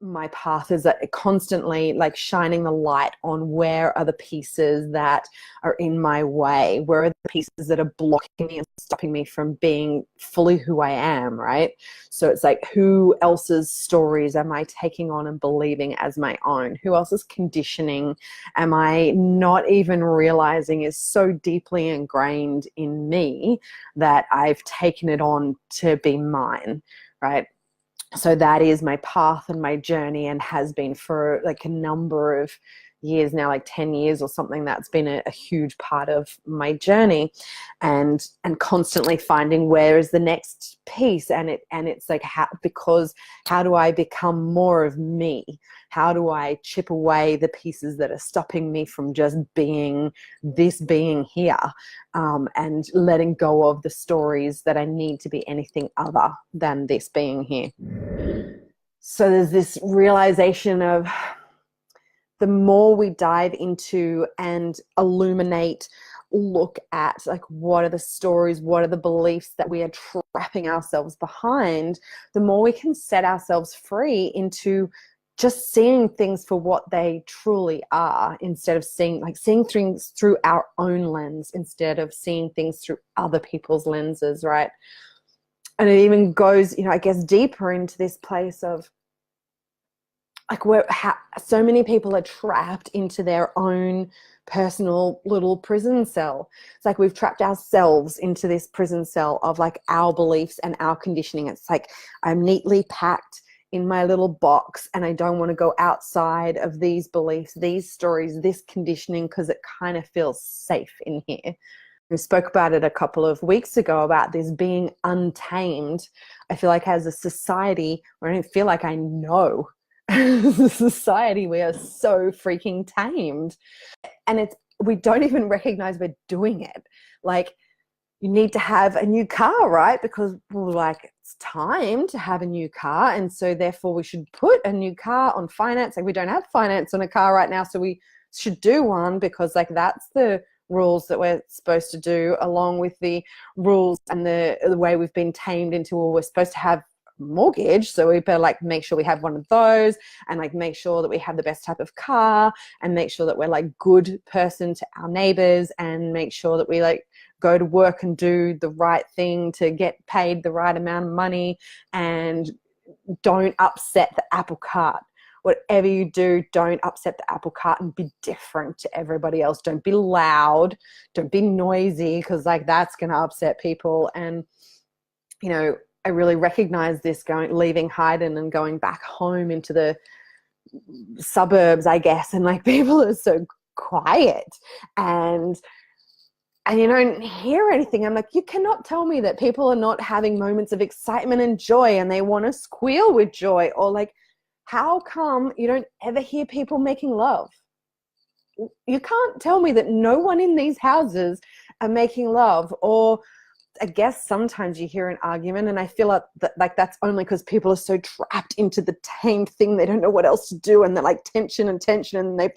my path is that constantly like shining the light on where are the pieces that are in my way, where are the pieces that are blocking me and stopping me from being fully who I am, right? So it's like, who else's stories am I taking on and believing as my own? Who else's conditioning am I not even realizing is so deeply ingrained in me that I've taken it on to be mine, right? So that is my path and my journey, and has been for like a number of years now, like 10 years or something. That's been a huge part of my journey, and constantly finding where is the next piece. And it's like, how do I become more of me? How do I chip away the pieces that are stopping me from just being this being here, and letting go of the stories that I need to be anything other than this being here. So there's this realization of, the more we dive into and illuminate, look at like, what are the stories, what are the beliefs that we are trapping ourselves behind, the more we can set ourselves free into just seeing things for what they truly are, instead of seeing things through our own lens, instead of seeing things through other people's lenses, right? And it even goes, I guess, deeper into this place of like, so many people are trapped into their own personal little prison cell. It's like we've trapped ourselves into this prison cell of like our beliefs and our conditioning. It's like, I'm neatly packed in my little box and I don't want to go outside of these beliefs, these stories, this conditioning, because it kind of feels safe in here. We spoke about it a couple of weeks ago about this being untamed. I feel like as a society, I don't feel like I know. As a society, we are so freaking tamed. And we don't even recognize we're doing it. Like, you need to have a new car, right? Because we're like, it's time to have a new car. And so therefore we should put a new car on finance. Like, we don't have finance on a car right now, so we should do one, because like that's the rules that we're supposed to do, along with the rules and the way we've been tamed into, well, we're supposed to have mortgage, so we better like make sure we have one of those, and like make sure that we have the best type of car, and make sure that we're like good person to our neighbors, and make sure that we like go to work and do the right thing to get paid the right amount of money, and don't upset the apple cart. Whatever you do, don't upset the apple cart, and be different to everybody else. Don't be loud, don't be noisy, because like that's going to upset people. And I really recognize this leaving Haydn and going back home into the suburbs, I guess, and like people are so quiet, and you don't hear anything. I'm like, you cannot tell me that people are not having moments of excitement and joy and they want to squeal with joy. Or like, how come you don't ever hear people making love? You can't tell me that no one in these houses are making love. Or I guess sometimes you hear an argument, and I feel like that's only because people are so trapped into the tamed thing, they don't know what else to do, and they're like tension, and they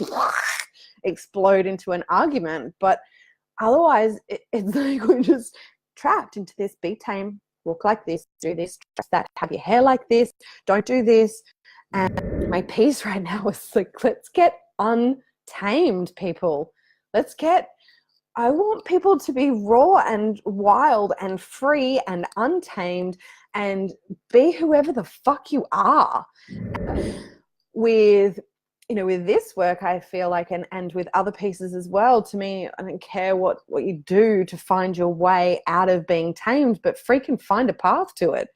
explode into an argument. But otherwise, it's like we're just trapped into this: be tame, look like this, do this, dress that, have your hair like this, don't do this. And my piece right now is like, let's get untamed, people. I want people to be raw and wild and free and untamed, and be whoever the fuck you are. With this work, I feel like, and with other pieces as well, to me, I don't care what you do to find your way out of being tamed, but freaking find a path to it.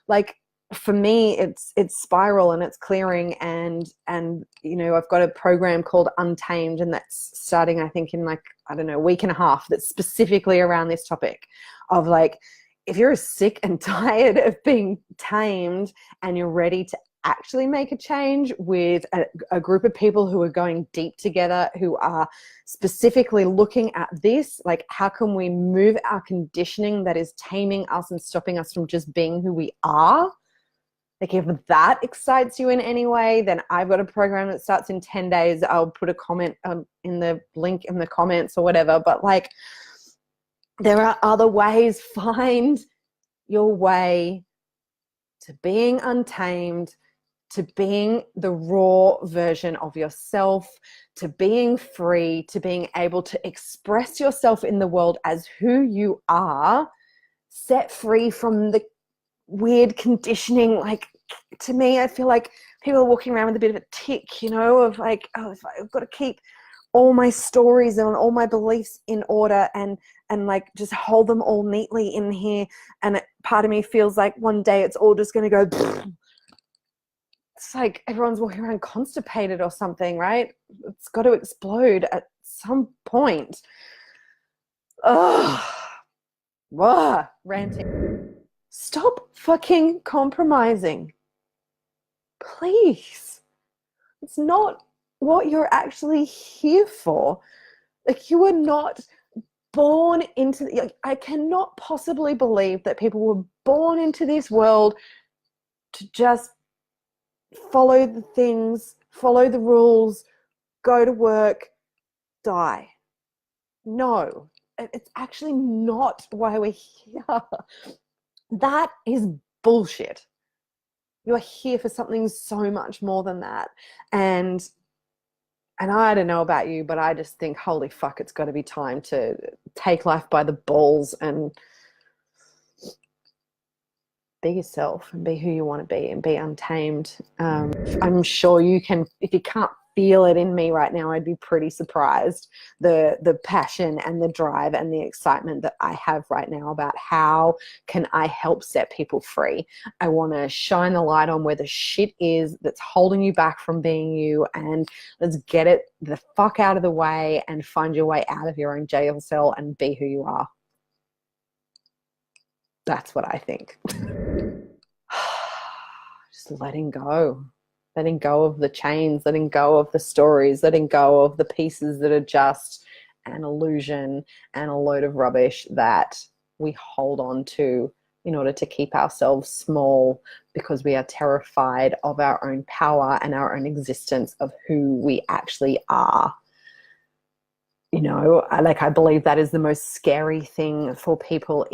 Like, for me, it's spiral and it's clearing, and I've got a program called Untamed, and that's starting, I think, in like, I don't know, a week and a half, that's specifically around this topic of like, if you're sick and tired of being tamed and you're ready to actually make a change with a group of people who are going deep together, who are specifically looking at this, like, how can we move our conditioning that is taming us and stopping us from just being who we are? Like, if that excites you in any way, then I've got a program that starts in 10 days. I'll put a comment in the link in the comments or whatever. But like, there are other ways. Find your way to being untamed, to being the raw version of yourself, to being free, to being able to express yourself in the world as who you are, set free from the weird conditioning. Like, to me, I feel like people are walking around with a bit of a tick, you know, of like, oh, I've got to keep all my stories and all my beliefs in order and like just hold them all neatly in here. And part of me feels like one day it's all just going to go. It's like everyone's walking around constipated or something, right? It's got to explode at some point. Ugh. Whoa, ranting. Stop fucking compromising. Please. It's not what you're actually here for. Like, you were not born into I cannot possibly believe that people were born into this world to just follow the things, follow the rules, go to work, die. No, it's actually not why we're here. That is bullshit. You're here for something so much more than that. And I don't know about you, but I just think, holy fuck, it's got to be time to take life by the balls and be yourself and be who you want to be and be untamed. I'm sure you can, if you can't feel it in me right now, I'd be pretty surprised. The passion and the drive and the excitement that I have right now about how can I help set people free. I want to shine the light on where the shit is that's holding you back from being you, and let's get it the fuck out of the way and find your way out of your own jail cell and be who you are. That's what I think. Just letting go of the chains, letting go of the stories, letting go of the pieces that are just an illusion and a load of rubbish that we hold on to in order to keep ourselves small, because we are terrified of our own power and our own existence, of who we actually are. You know, I believe that is the most scary thing for people,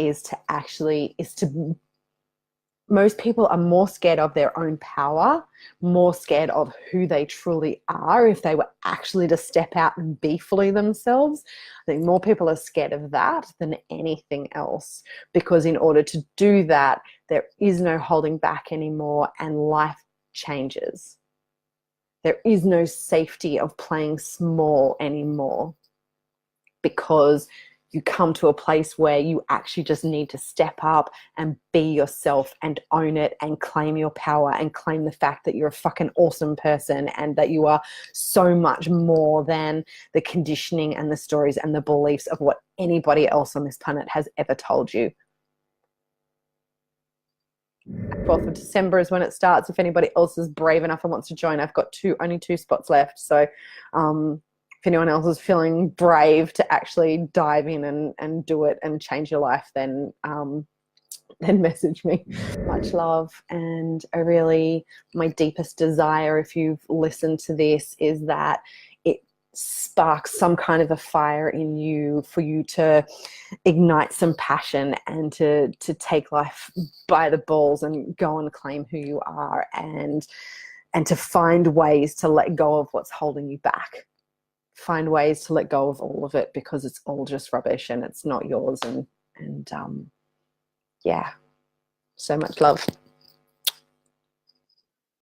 most people are more scared of their own power, more scared of who they truly are if they were actually to step out and be fully themselves. I think more people are scared of that than anything else, because in order to do that, there is no holding back anymore and life changes. There is no safety of playing small anymore, because you come to a place where you actually just need to step up and be yourself and own it and claim your power and claim the fact that you're a fucking awesome person and that you are so much more than the conditioning and the stories and the beliefs of what anybody else on this planet has ever told you. 12th of December is when it starts. If anybody else is brave enough and wants to join, I've got only two spots left. So if anyone else is feeling brave to actually dive in and do it and change your life, then message me. Much love. And my deepest desire, if you've listened to this, is that it sparks some kind of a fire in you, for you to ignite some passion and to take life by the balls and go and claim who you are, and to find ways to let go of what's holding you back. Find ways to let go of all of it, because it's all just rubbish and it's not yours. And yeah, so much love.